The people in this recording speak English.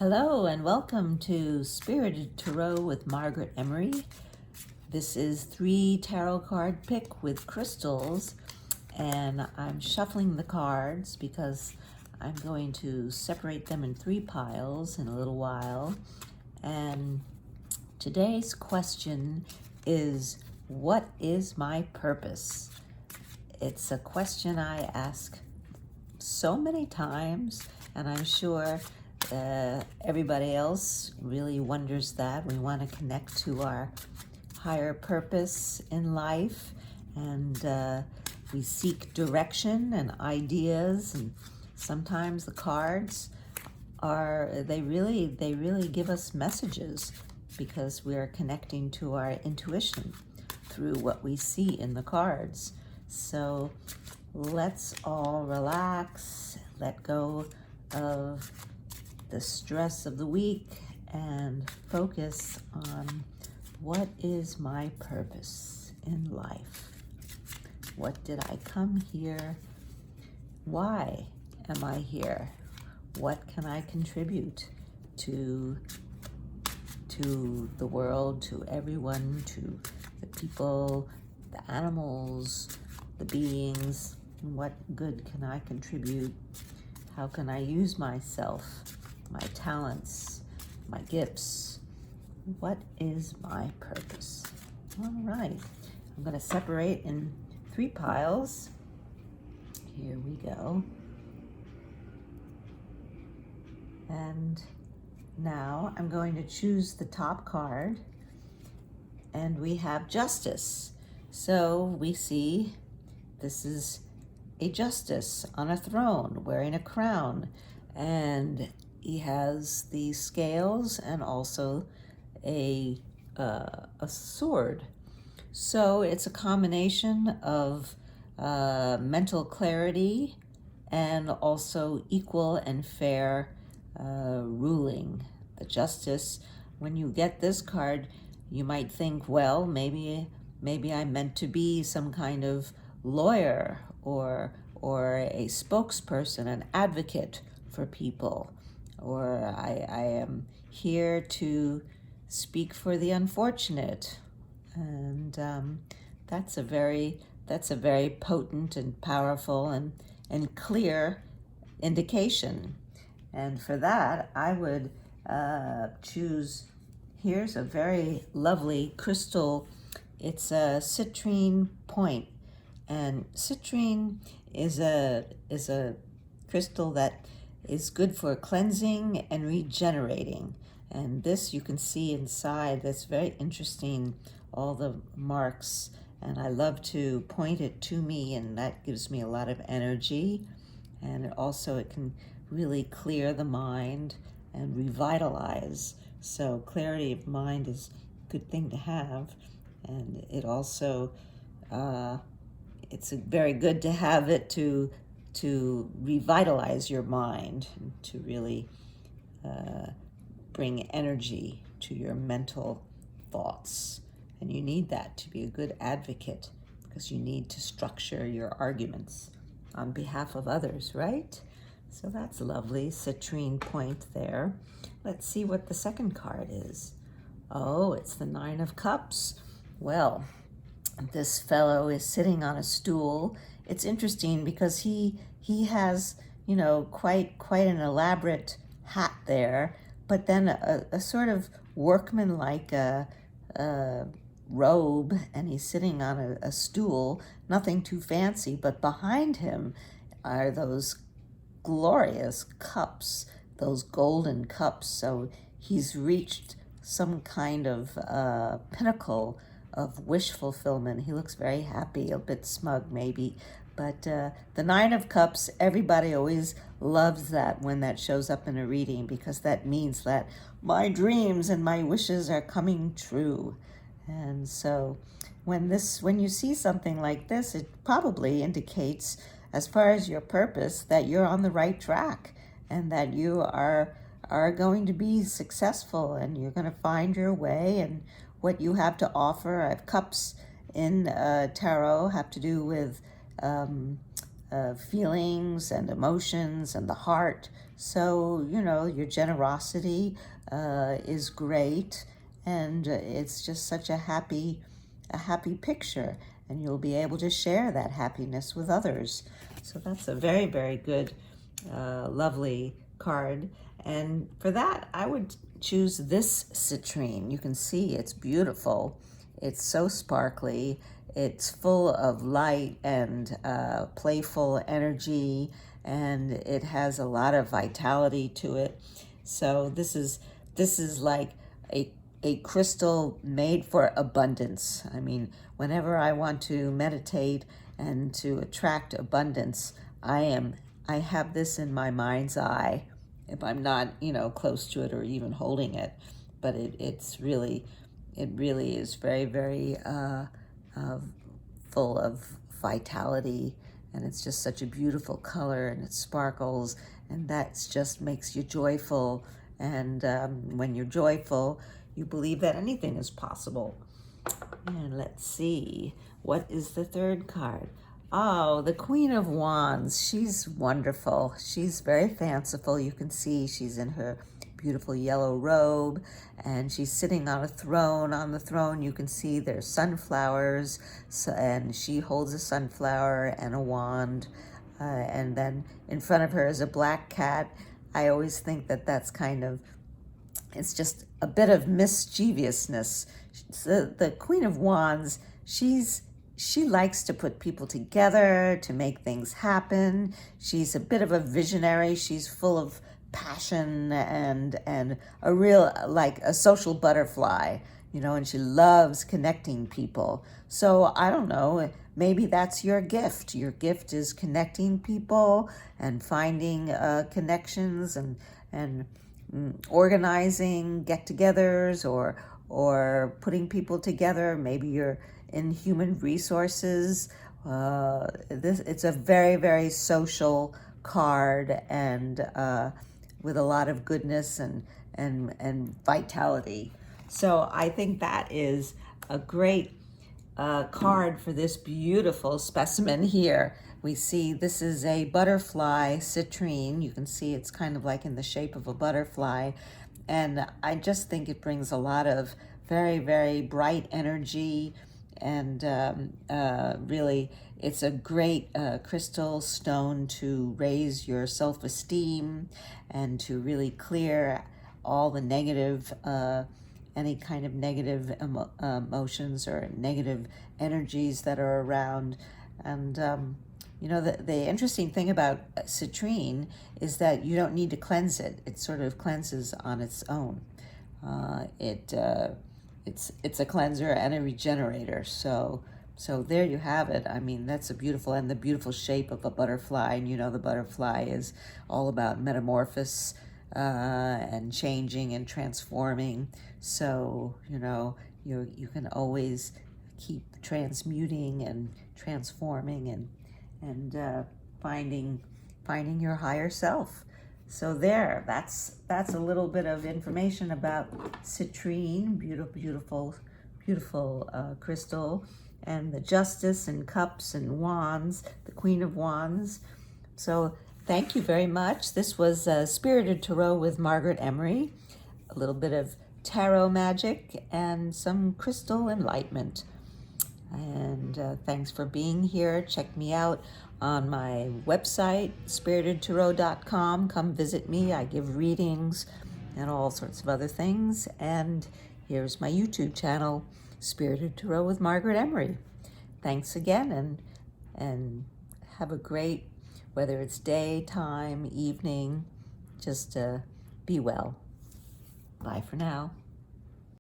Hello and welcome to Spirited Tarot with Margaret Emery. This is 3 tarot card pick with crystals, and I'm shuffling the cards because I'm going to separate them in 3 piles in a little while. And today's question is, what is my purpose? It's a question I ask so many times, and I'm sure everybody else really wonders that. We want to connect to our higher purpose in life, and we seek direction and ideas, and sometimes the cards they really give us messages because we are connecting to our intuition through what we see in the cards. So let's all relax, let go of the stress of the week, and focus on what is my purpose in life. What did I come here? Why am I here? What can I contribute to the world, to everyone, to the people, the animals, the beings? What good can I contribute? How can I use myself, my talents, my gifts? What is my purpose? All right, I'm going to separate in 3 piles. Here we go. And now I'm going to choose the top card, and we have Justice. So we see this is a justice on a throne wearing a crown, and he has the scales and also a sword. So it's a combination of mental clarity and also equal and fair ruling. The justice, when you get this card, you might think, well, maybe I'm meant to be some kind of lawyer or a spokesperson, an advocate for people, or I am here to speak for the unfortunate. And that's a very potent and powerful and clear indication. And for that, I would choose, here's a very lovely crystal. It's a citrine point. And citrine is a crystal that is good for cleansing and regenerating. And this you can see inside. That's very interesting, all the marks. And I love to point it to me, and that gives me a lot of energy. And it can really clear the mind and revitalize. So clarity of mind is a good thing to have. And it also, it's very good to have it to revitalize your mind, to really bring energy to your mental thoughts. And you need that to be a good advocate, because you need to structure your arguments on behalf of others, right? So that's lovely, citrine point there. Let's see what the second card is. Oh, it's the 9 of Cups. Well, this fellow is sitting on a stool. It's interesting because he has, quite an elaborate hat there, but then a sort of workman-like robe, and he's sitting on a stool, nothing too fancy, but behind him are those glorious cups, those golden cups. So he's reached some kind of pinnacle of wish fulfillment. He looks very happy, a bit smug maybe. But the 9 of Cups, everybody always loves that when that shows up in a reading, because that means that my dreams and my wishes are coming true. And so when you see something like this, it probably indicates, as far as your purpose, that you're on the right track, and that you are going to be successful, and you're going to find your way. And what you have to offer, cups in tarot have to do with feelings and emotions and the heart. So, you know, your generosity is great, and it's just such a happy picture, and you'll be able to share that happiness with others. So that's a very, very good, lovely card. And for that, I would choose this citrine. You can see it's beautiful. It's so sparkly. It's full of light and playful energy, and it has a lot of vitality to it. So this is like a crystal made for abundance. I mean, whenever I want to meditate and to attract abundance, I have this in my mind's eye if I'm not, you know, close to it or even holding it. But it really is very, very full of vitality, and it's just such a beautiful color, and it sparkles, and that just makes you joyful. And when you're joyful, you believe that anything is possible. And let's see, what is the third card? Oh, the Queen of Wands. She's wonderful. She's very fanciful. You can see she's in her beautiful yellow robe, and she's sitting on a throne. On the throne, you can see there's sunflowers, and she holds a sunflower and a wand. And then in front of her is a black cat. I always think that that's kind of, it's just a bit of mischievousness. The Queen of Wands, she likes to put people together, to make things happen. She's a bit of a visionary. She's full of passion and a real, like a social butterfly, you know, and she loves connecting people. So I don't know, maybe that's your gift. Your gift is connecting people and finding connections and organizing get-togethers or putting people together. Maybe you're in human resources. It's a very, very social card, and with a lot of goodness and vitality. So I think that is a great card for this beautiful specimen here. We see this is a butterfly citrine. You can see it's kind of like in the shape of a butterfly. And I just think it brings a lot of very, very bright energy. And really, it's a great crystal stone to raise your self-esteem and to really clear all the negative, any kind of negative emotions or negative energies that are around. And you know, the interesting thing about citrine is that you don't need to cleanse it. It sort of cleanses on its own. It's a cleanser and a regenerator. So there you have it. I mean, that's a beautiful, and the beautiful shape of a butterfly. And you know, the butterfly is all about metamorphosis and changing and transforming. So, you know, you can always keep transmuting and transforming and finding your higher self. So there, that's a little bit of information about citrine, beautiful crystal, and the Justice and Cups and Wands, the Queen of Wands. So thank you very much. This was Spirited Tarot with Margaret Emery, a little bit of tarot magic and some crystal enlightenment. And thanks for being here. Check me out on my website, spiritedtarot.com. Come visit me. I give readings and all sorts of other things. And here's my YouTube channel, Spirited Tarot with Margaret Emery. Thanks again, and have a great, whether it's daytime, evening, just be well. Bye for now.